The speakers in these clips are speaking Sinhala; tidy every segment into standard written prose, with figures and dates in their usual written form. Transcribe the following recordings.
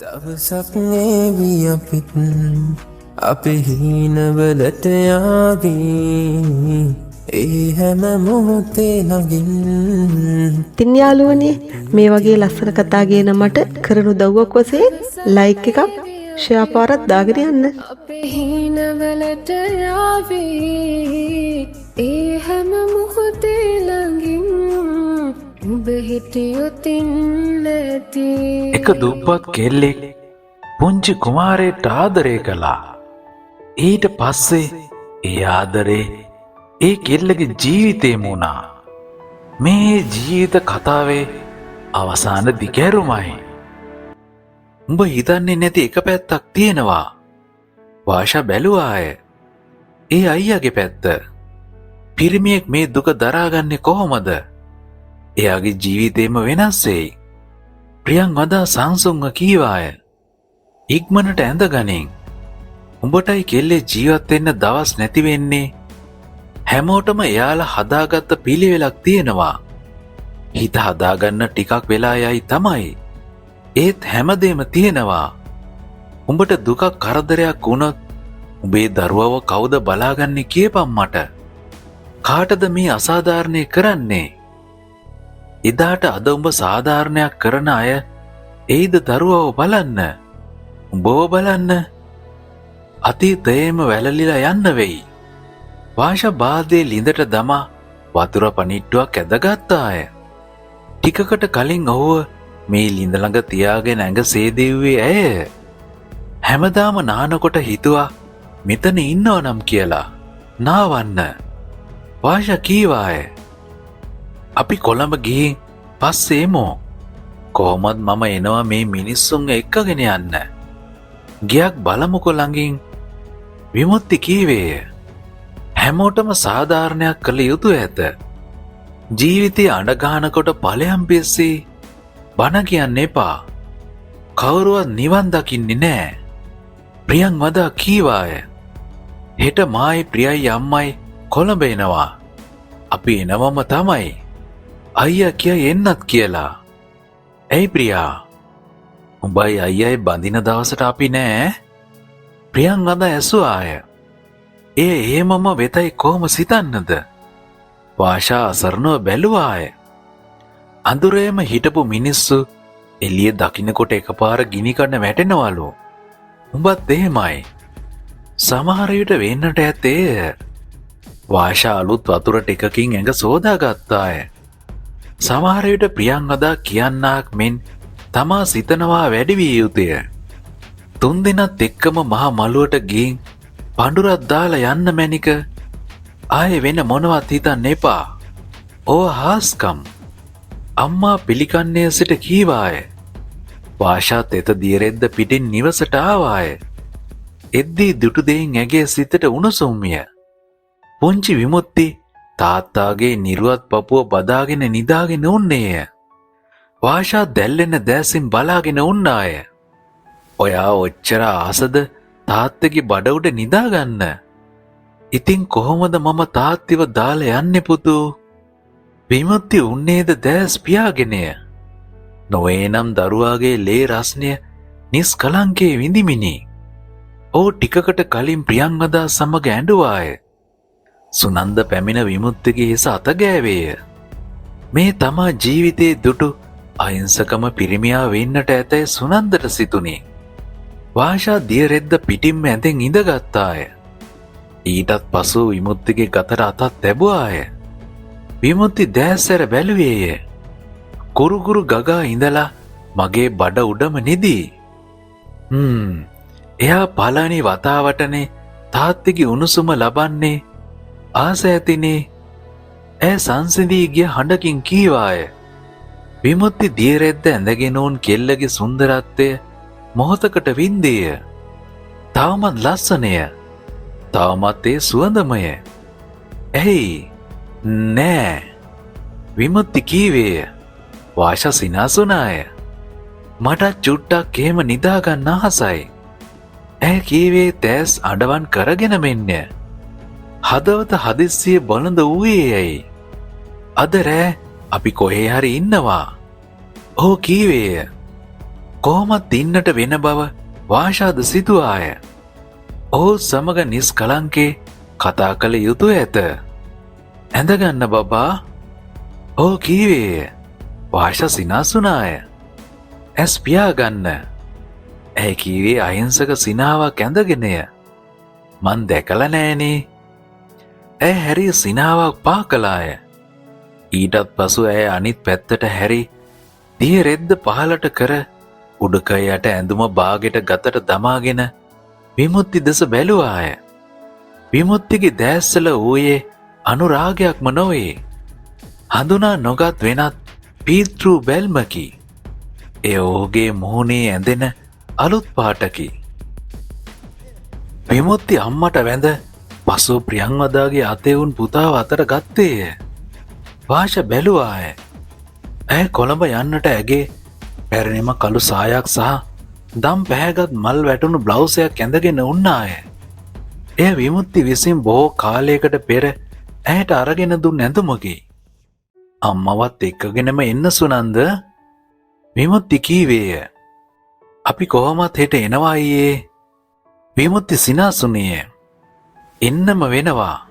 දවසක් නේවි අපිත් අපේ හීනවලට යාවී ඒ හැම මොහොතේ ළඟින්. ඉතින් යාළුවනේ මේ වගේ ලස්සන කතා කියන මට කරන උදව්වක් වශයෙන් ලයික් එකක් ෂෙයා පාරක් දාගෙන යන්න. අපේ හීනවලට යාවී ඒ හැම මොහොතේ ළඟින් ඔබ හිටියොත් නැති. එක දුප්පත් කෙල්ලෙක් පුංචි කුමාරයට ආදරය කළා. ඊට පස්සේ ඒ ආදරේ ඒ කෙල්ලගේ ජීවිතේම වුණා. මේ ජීවිත කතාවේ අවසාන දිගෑරුමයි. උඹ හිතන්නේ නැති එක පැත්තක් තියෙනවා. වාෂා බැලුවාය. ඒ අයියාගේ පැත්ත. පිරිමියෙක් මේ දුක දරාගන්නේ කොහොමද? එයාගේ ජීවිතේම වෙනස් වෙයි. ප්‍රියංවදා සංසුන්ව කීවාය. ඉක්මනට ඇඳගනින්. උඹටයි කෙල්ලේ ජීවත් වෙන්න දවස් නැති වෙන්නේ. හැමෝටම එයාලා හදාගත්ත පිළිවෙලක් තියෙනවා. හිත හදාගන්න ටිකක් වෙලා යයි තමයි. ඒත් හැමදේම තියෙනවා. උඹට දුකක් කරදරයක් වුණොත් උඹේ දරුවව කවුද බලාගන්නේ කියපන් මට. කාටද මේ අසාධාරණය කරන්නේ? එදාට අද උඹ සාධාරණයක් කරන අය එයිද දරුවව බලන්න? උඹව බලන්න? අතීතයේම වැළලිලා යන්න වෙයි. වාෂා බාදේ ලිඳට දමා වතුර පනිට්ටුවක් ඇදගත්තාය. ටිකකට කලින් ඔහුව මේ ලිඳ ළඟ තියාගෙන ඇඟ සේදෙව්වේ ඇය. හැමදාම නානකොට හිතුවා මෙතන ඉන්නව නම් කියලා. නාවන්න. වාෂා කීවාය. අපි කොළඹ ගිහින් පස්සේ එමු. කොහොමත් මම එනවා මේ මිනිස්සුන් එක්කගෙන යන්න. ගියක් බලමුකො ළඟින්. විමුක්ති කීවේය. හැමෝටම සාධාරණයක් කළ යුතු ඇත. ජීවිතය අඬගහනකොට ඵලයන් පෙස්සී බණ කියන්න එපා. කවුරුවත් නිවන් දකින්නේ නෑ. ප්‍රියංවදා කීවාය. හෙට මායි ප්‍රියයි අම්මයි කොළඹ එනවා. අපි එනවම තමයි. අයියා කියයි එන්නත් කියලා. ඇයි ප්‍රියා? උඹයි අයියයි බඳින දවසට අපි නෑ? ප්‍රියංවදා ඇසුවාය. එහෙමම වෙතයි කොහොම සිතන්නද? වාෂා අසරණව බැලුවාය. අඳුරේම හිටපු මිනිස්සු එළිය දකින්නකොට එකපාර ගිනි කන්න වැටෙනවලු. උඹත් එහෙමයි. සමහර විට වෙන්නට ඇත්තේ. වාෂා අලුත් වතුර ටිකකින් ඇඟ සෝදාගත්තාය. සමහර විට ප්‍රියංවදා කියන්නාක් මෙන් තමා සිතනවා වැඩි විය යුතුය. තුන්දෙනත් එක්කම මහ මළුවට ගිහින් පඳුරක් දාලා යන්න මැනික. ආයේ වෙන මොනවත් හිතන්න එපා. ඕව හාස්කම්. අම්මා පිළිකන්නේ සිට කීවාය. වාෂා තෙත දියරෙද්ද පිටින් නිවසට ආවාය. එද්දී දුටු දෙයින් ඇගේ සිතට උණුසුම්ය. පුංචි විමුක්ති තාත්තාගේ නිරුවත් පපුව බදාගෙන නිදාගෙන උන්නේය. වාෂා දැල්ලෙන දැසින් බලාගෙන උන්නාය. ඔයා ඔච්චර ආසද තාත්තගේ බඩ උඩ නිදාගන්න? ඉතින් කොහොමද මම තාත්තිව දාලා යන්නේ පුතෝ? විමුක්ති උන්නේද දැස් පියාගෙනය. නොවේනම් දරුවාගේ ලේ රස්නය නිස්කලංකේ විඳිමිනි. ඔහු ටිකකට කලින් ප්‍රියංවදා සමග ඇඬුවාය. සුනන්ද පැමිණ විමුක්තිගේ හිස අතගෑවේය. මේ තමා ජීවිතයේ දුටු අහිංසකම පිරිමියා වෙන්නට ඇතැයි සුනන්දට සිතුනේ. වාෂා දියරෙද්ද පිටින්ම ඇඳෙන් ඉඳගත්තාය. ඊටත් පසු විමුක්තිගේ ගතට අතත් තැබුවාය. විමුක්ති දැස්සැර බැලුවේය. කුරුකුරු ගගා ඉඳලා මගේ බඩ උඩම නිදී. එයා පළවෙනි වතාවටනේ තාත්තගේ උණුසුම ලබන්නේ. ආස ඇතිනේ. ඇය සංසිඳී ගිය හඬකින් කීවාය. විමුක්ති දියරෙද්ද ඇඳගෙන උන් කෙල්ලගේ සුන්දරත්වය මොහොතකට වින්දේය. තවමත් ලස්සනය. තවමත් ඒ සුවඳමය. ඇයි? නෑ. විමුක්ති කීවේය. වාෂා සිනාසුනාය. මටත් චුට්ටක් එහෙම නිදාගන්න ආසයි. ඇය කීවේ තෑස් අඩවන් කරගෙන මෙන්න. හදවත හදිස්සිය බොළඳ වූයේ ඇයි? අද රෑ අපි කොහේ හරි ඉන්නවා. ඔහු කීවේය. කොහොමත් ඉන්නට වෙන බව වාෂාද සිතුවාය. ඔහු සමග නිස්කලංකේ කතා කළ යුතු ඇත. ඇඳගන්න බබා. ඔහු කීවේය. වාෂා සිනාසුනාය. ඇස් පියාගන්න. ඇයි කීවේ අහිංසක සිනාවක් ඇඳගෙනය. මන් දැකලා නෑනේ. ඇය හැරි සිනාවක් පා කළාය. ඊටත් පසු ඇය අනිත් පැත්තට හැරි දිය රෙද්ද පහලට කර උඩකයට ඇඳුම බාගෙට ගතට දමාගෙන විමුක්ති දෙස බැලුවාය. විමුක්තිගේ දැස්සල වූයේ අනුරාගයක්ම නොවේ. හඳුනා නොගත් වෙනත් පීතෘ බැල්මකි. එය ඔහුගේ මුහුණේ ඇඳෙන අලුත් පාටකි. විමුක්ති අම්මට වැඳ පසු ප්‍රියංවදාගේ අතෙවුන් පුතාව අතර ගත්තේය. වාෂ බැලුවාය. ඇය කොළඹ යන්නට ඇගේ පැරණිම කළු සායක් සහ දම් පැහැගත් මල් වැටුණු බ්ලව්සයක් ඇඳගෙන උන්නාය. එය විමුක්ති විසින් බොහෝ කාලයකට පෙර ඇයට අරගෙන දුන් ඇඳුමකි. අම්මවත් එක්කගෙනම එන්න සුනන්ද. විමුක්ති කීවේය. අපි කොහොමත් හෙට එනවා අයියේ. විමුක්ති සිනාසුනේය. එන්නම වෙනවා.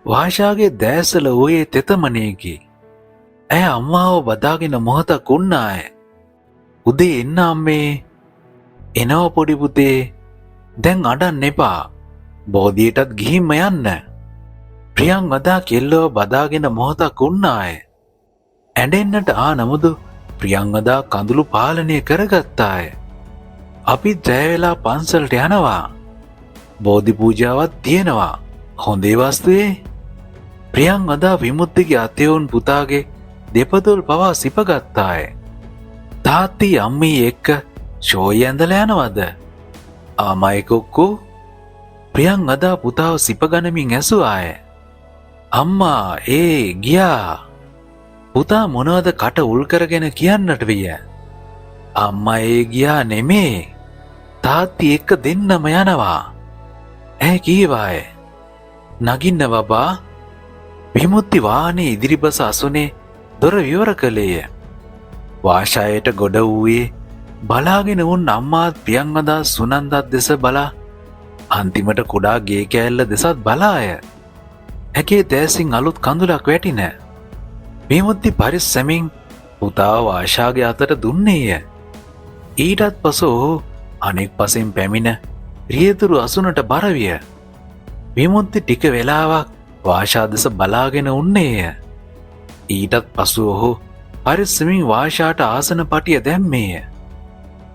වාෂාගේ දැසල වූයේ තෙතමනයකි. ඇය අම්මාව බදාගෙන මොහොතක් උන්නාය. උදේ එන්න අම්මේ. එනව පොඩි පුතේ. දැන් අඩන්න එපා. බෝධියටත් ගිහින්ම යන්න. ප්‍රියංවදා කෙල්ලව බදාගෙන මොහොතක් උන්නාය. ඇඬෙන්නට නමුදු ප්‍රියංවදා කඳුළු පාලනය කරගත්තාය. අපි ජයවෙලා පන්සලට යනවා. බෝධි පූජාවත් තියෙනවා. හොඳේ වස්තුවේ. ප්‍රියංවදා විමුක්තිගේ අතෙවුන් පුතාගේ දෙපතුල් පවා සිපගත්තාය. තාත්ති අම්මී එක්ක ෂෝයි ඇඳලා යනවද? ආමයි කොක්කෝ. ප්‍රියංවදා පුතාව සිපගනමින් ඇසුවාය. අම්මා ගියා. පුතා මොනවද කට උල් කරගෙන කියන්නට විය. අම්මා ගියා නෙමේ. තාත්ති එක්ක දෙන්නම යනවා. ඇය කීවාය. නගින්න බබා. විමුක්ති වාහනේ ඉදිරිපස අසුනේ දොර විවර කළේය. වාෂායට ගොඩ වූයේ බලාගෙන උන් අම්මාත් ප්‍රියංවදා සුනන්දත් දෙස බලා අන්තිමට කුඩා ගේ කෑල්ල දෙසත් බලාය. ඇගේ දෑසින් අලුත් කඳුලක් වැටින. විමුක්ති පරිස්සමින් පුතාව වාෂාගේ අතට දුන්නේය. ඊටත් පසු ඔහු අනෙක් පසින් පැමිණ රියදුරු අසුනට බරවිය. විමුක්ති ටික වෙලාවක් වාෂා දෙස බලාගෙන උන්නේය. ඊටත් පසු ඔහු පරිස්සමින් වාෂාට ආසන පටිය දැම්මේය.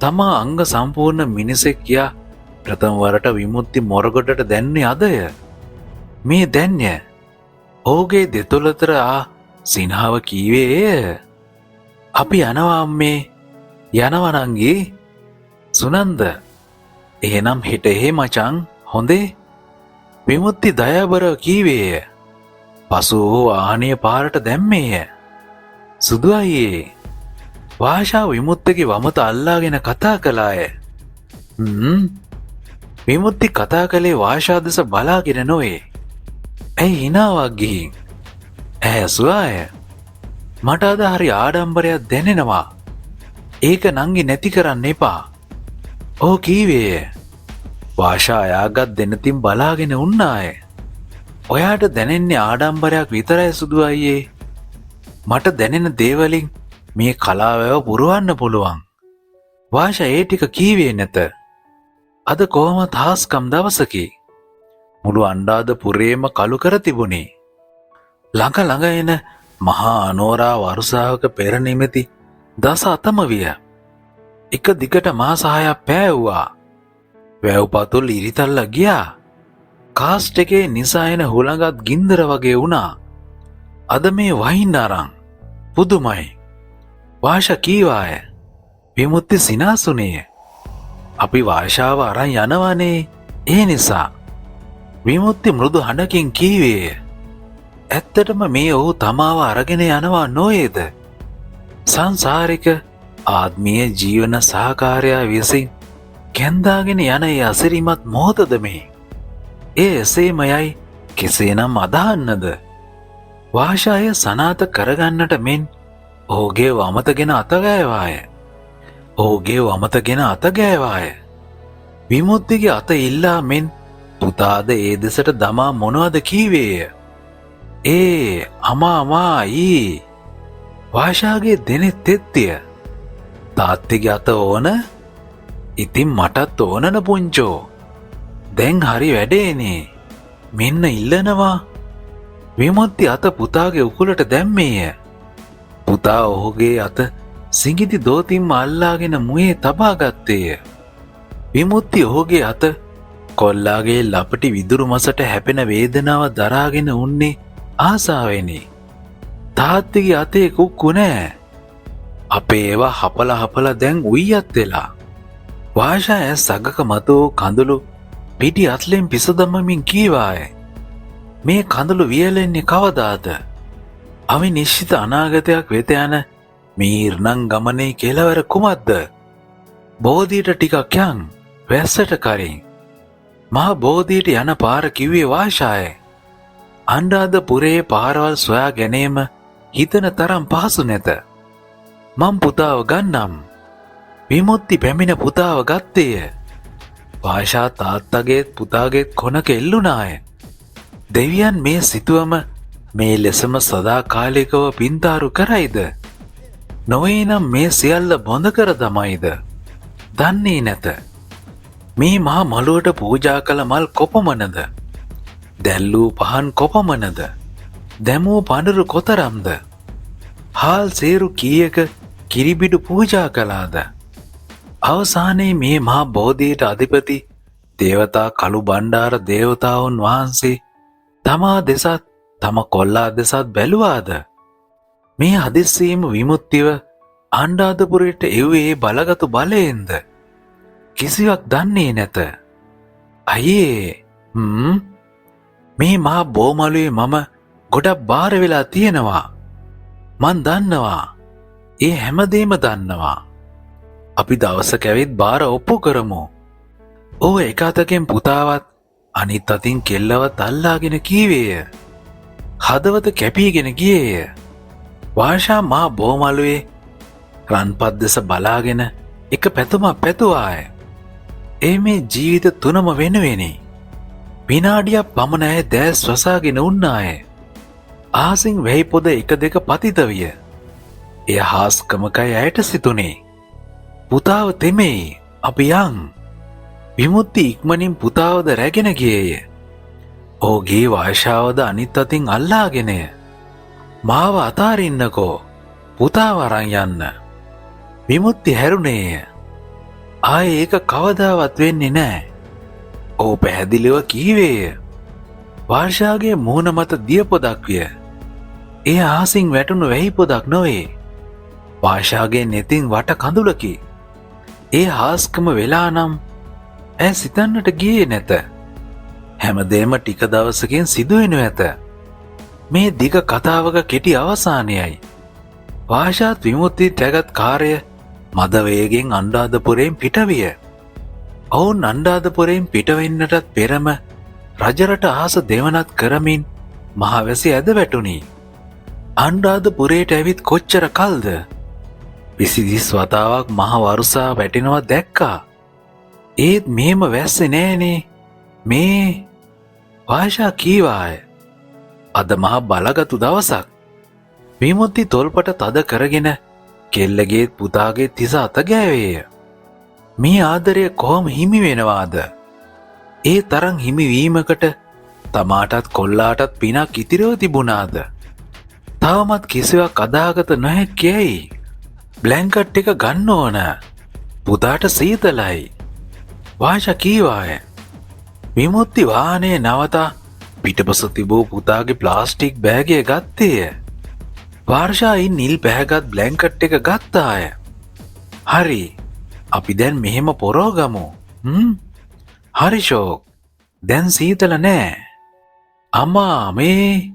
තමා අංග සම්පූර්ණ මිනිසෙක් කියා ප්‍රථම වරට විමුක්ති මොරගොඩට දැන්නේ අදය. මේ දැන්ය. ඔහුගේ දෙතොලතර සිනහව කීවේ. අපි යනවා අම්මේ. යනවනංගේ. සුනන්ද. එහෙනම් හෙට එහෙ මචං. හොඳේ. විමුක්ති දයාබර කීවේය. පසු ඔහු ආනය පාරට දැම්මේය. සුදු අයියේ. වාෂා විමුක්තිගේ වමත අල්ලාගෙන කතා කළාය. විමුක්ති කතා කළේ වාෂා දෙස බලාගෙන නොවේ. ඇයි හිනාවක් ගිහින්. ඇය ඇසුවාය. මට අද හරි ආඩම්බරයක් දැනෙනවා. ඒක නංගි නැති කරන්න එපා. ඔහු කීවේය. වාෂා අයාගත් දෙනතින් බලාගෙන උන්නාය. ඔයාට දැනෙන්නේ ආඩම්බරයක් විතරයි සුදු අයියේ. මට දැනෙන දේවලින් මේ කලාවැව පුරුවන්න පුළුවන්. වාෂා ඒ ටික කීවේ නැත. අද කොහොමත් හාස්කම් දවසකි. මුළු අණ්ඩාදපුරේම කළු කර තිබුණේ. ළඟ ළඟ එන මහා අනෝරා වරුසාවක පෙර නිමිති දස අතම විය. එක දිගට මාස 6ක් පෑවුවා. වැව්පතුල් ඉරිතල්ල ගියා. කාස්ට් එකේ නිසා එන හුළඟත් ගින්දර වගේ වුණා. අද මේ වහින්න අරන් පුදුමයි. වාෂා කීවාය. විමුක්ති සිනාසුනේය. අපි වාෂාව අරන් යනවනේ. ඒ නිසා. විමුක්ති මෘදු හඬකින් කීවේය. ඇත්තටම මේ ඔහු තමාව අරගෙන යනවා නොවේද? සංසාරික ආත්මීය ජීවන සහකාරයා විසින් කැන්දාගෙන යන ඒ අසිරිමත් මොහොතද මේ? ඒ එසේමයයි කෙසේනම් අදහන්නද? වාෂාය සනාත කරගන්නට මෙන් ඔහුගේ වමතගෙන අතගෑවාය. ඔහුගේ වමතගෙන අත ගෑවාය. විමුත්තිගේ අත ඉල්ලා මෙන් පුතාද ඒ දෙසට දමා මොනවද කීවේය. අමා ඊ වාෂාගේ දෙනෙත් තෙත්තිය. තාත්තිගේ අත ඕන? ඉතින් මටත් ඕනන පුංචෝ. දැන් හරි වැඩේනේ. මෙන්න ඉල්ලනවා. විමුත්ති අත පුතාගේ උකුලට දැම්මේය. පුතා ඔහුගේ අත සිඟිති දෝතින්ම අල්ලාගෙන මුවේ තබා ගත්තේය. විමුත්ති ඔහුගේ අත කොල්ලාගේ ලපටි විදුරු මසට හැපෙන වේදනාව දරාගෙන උන්නේ ආසාවෙනි. තාත්තිගේ අතේ කුක්කු නෑ. අපේ ඒවා හපල දැන් උයියත් වෙලා. වාෂා ඇස් සගක මතෝ කඳුළු පිටි අත්ලෙන් පිසදමමින් කීවාය. මේ කඳුළු වියලෙන්නේ කවදාද? අවි නිශ්චිත අනාගතයක් වෙත යන මීර්ණං ගමනේ කෙලවර කුමක්ද? බෝධීට ටිකක් යන් වැස්සට කරින්. මහා බෝධීට යන පාර කිව්වේ වාෂාය. අනුරාධපුරයේ පාරවල් සොයා ගැනීම හිතන තරම් පහසු නැත. මං පුතාව ගන්නම්. විමුත්ති පැමිණ පුතාව ගත්තේය. වාෂා තාත්තගේත් පුතාගේත් කොනක එල්ලුනාය. දෙවියන් මේ සිතුවම මේ ලෙසම සදාකාලිකව පින්තාරු කරයිද? නොවේ නම් මේ සියල්ල බොඳ කර දමයිද? දන්නේ නැත. මේ මහා මළුවට පූජා කළ මල් කොපමණද? දැල්ලූ පහන් කොපමණද? දැමූ පඬුරු කොතරම්ද? හාල් සේරු කීයක කිරිබිඩු පූජා කළාද? අවසානයේ මේ මහා බෝධියට අධිපති දේවතා කළු බණ්ඩාර දේවතාවුන් වහන්සේ තමා දෙසත් තම කොල්ලා දෙසත් බැලුවාද? මේ හදිස්සියේම විමුක්තිව අනුරාධපුරයට එව්වේ බලගතු බලයෙන්ද? කිසිවක් දන්නේ නැත. අයියේ මේ මහා බෝමළුවේ මම ගොඩක් බාර වෙලා තියෙනවා. මන් දන්නවා. ඒ හැමදේම දන්නවා. අපි දවසක ඇවිත් බාර ඔප්පු කරමු. ඔහු එක අතකින් පුතාවත් අනිත් අතින් කෙල්ලවත් අල්ලාගෙන කීවේය. හදවත කැපීගෙන ගියේය. වාෂා මා බෝමළුවේ රන්පත් දෙස බලාගෙන එක පැතුමක් පැතුවාය. ඒ මේ ජීවිත තුනම වෙනුවෙනි. විනාඩියක් පමණ ඇය දැස් වසාගෙන උන්නාය. ආසින් වැහි පොද එක දෙක පතිත විය. එය හාස්කමකයි ඇයට සිතුනේ. පුතාව තෙමෙයි, අපි යන්. විමුක්ති ඉක්මනින් පුතාවද රැගෙන ගියේය. ඔහුගේ වාෂාවද අනිත් අතින් අල්ලාගෙනය. මාව අතාරින්නකෝ, පුතාව අරන් යන්න. විමුක්ති හැරුණේය. ආයේ ඒක කවදාවත් වෙන්නේ නෑ. ඔහු පැහැදිලිව කීවේය. වාර්ෂාගේ මුහුණ මත දිය පොදක් විය. එය ආසින් වැටුණු වැහි පොදක් නොවේ. වාර්ෂාගේ නෙතින් වට කඳුලකි. ඒ හාස්කම වෙලා නම් ඇය සිතන්නට ගියේ නැත. හැමදේම ටික දවසකින් සිදුවෙනු ඇත. මේ දිග කතාවක කෙටි අවසානයයි. වාෂාත් විමුක්ති තැගත් කාර්ය මද වේගෙන් අනුරාධපුරයෙන් පිටවිය. ඔවුන් අනුරාධපුරයෙන් පිටවෙන්නටත් පෙරම රජරට අහස දෙවනත් කරමින් මහවැසි ඇද වැටුණි. අනුරාධපුරයට ඇවිත් කොච්චර කල්ද? 20 වතාවක් මහ වරුසා වැටෙනවා දැක්කා. ඒත් මෙහෙම වැස්සේ නෑනේ. මේ වාෂා කීවාය. අද මහ බලගතු දවසක්. විමුක්ති තොල්පට තද කරගෙන කෙල්ලගේ පුතාගේ තිස අත ගෑවේය. මේ ආදරය කොහොම හිමි වෙනවාද? ඒ තරම් හිමිවීමකට තමාටත් කොල්ලාටත් පිනක් ඉතිරව තිබුණාද? තවමත් කිසිවක් අදාගත නොහැකියයි. බ්ලැන්කට් එක ගන්න ඕන. පුතාට සීතලයි. වාෂා කීවාය. විමුක්ති වාහනේ නවතා පිටපස තිබූ පුතාගේ ප්ලාස්ටික් බෑගය ගත්තේය. වාර්ෂායින් නිල් පැහැගත් බ්ලැන්කට් එක ගත්තාය. හරි, අපි දැන් මෙහෙම පොරෝගමු. හරි ෂෝක්, දැන් සීතල නෑ. අම්මා මේ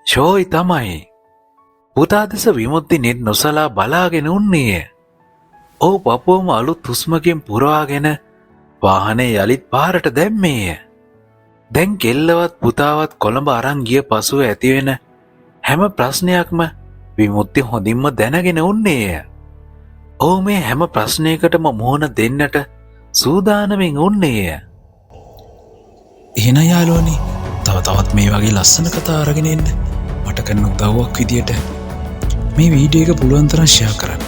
ෂෝයි තමයි. පුතා දෙස විමුක්ති නෙත් නොසලා බලාගෙන උන්නේය. ඔහු පපුවම අලුත් හුස්මකින් පුරවාගෙන වාහනේ යළිත් පාරට දැම්මේය. දැන් කෙල්ලවත් පුතාවත් කොළඹ අරන් ගිය පසුව ඇතිවෙන හැම ප්‍රශ්නයක්ම විමුක්ති හොඳින්ම දැනගෙන උන්නේය. ඔහු මේ හැම ප්‍රශ්නයකටම මුහුණ දෙන්නට සූදානමින් උන්නේය. එහෙනම් යාළුවනේ තවත් මේ වගේ ලස්සන කතා අරගෙන එන්න මට කරන උදව්වක් විදියට මේ වීඩියෝ එක පුළුවන් තරම් ෂෙයා කරන්න.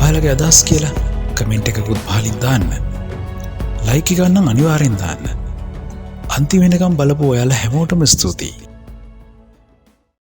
ඔයාලගේ අදහස් කියලා කමෙන්ට් එකකුත් පහලින් දාන්න. ලයික් එක නම් අනිවාර්යෙන් දාන්න. අන්තිම වෙනකම් බලපු ඔයාලා හැමෝටම ස්තුතියි.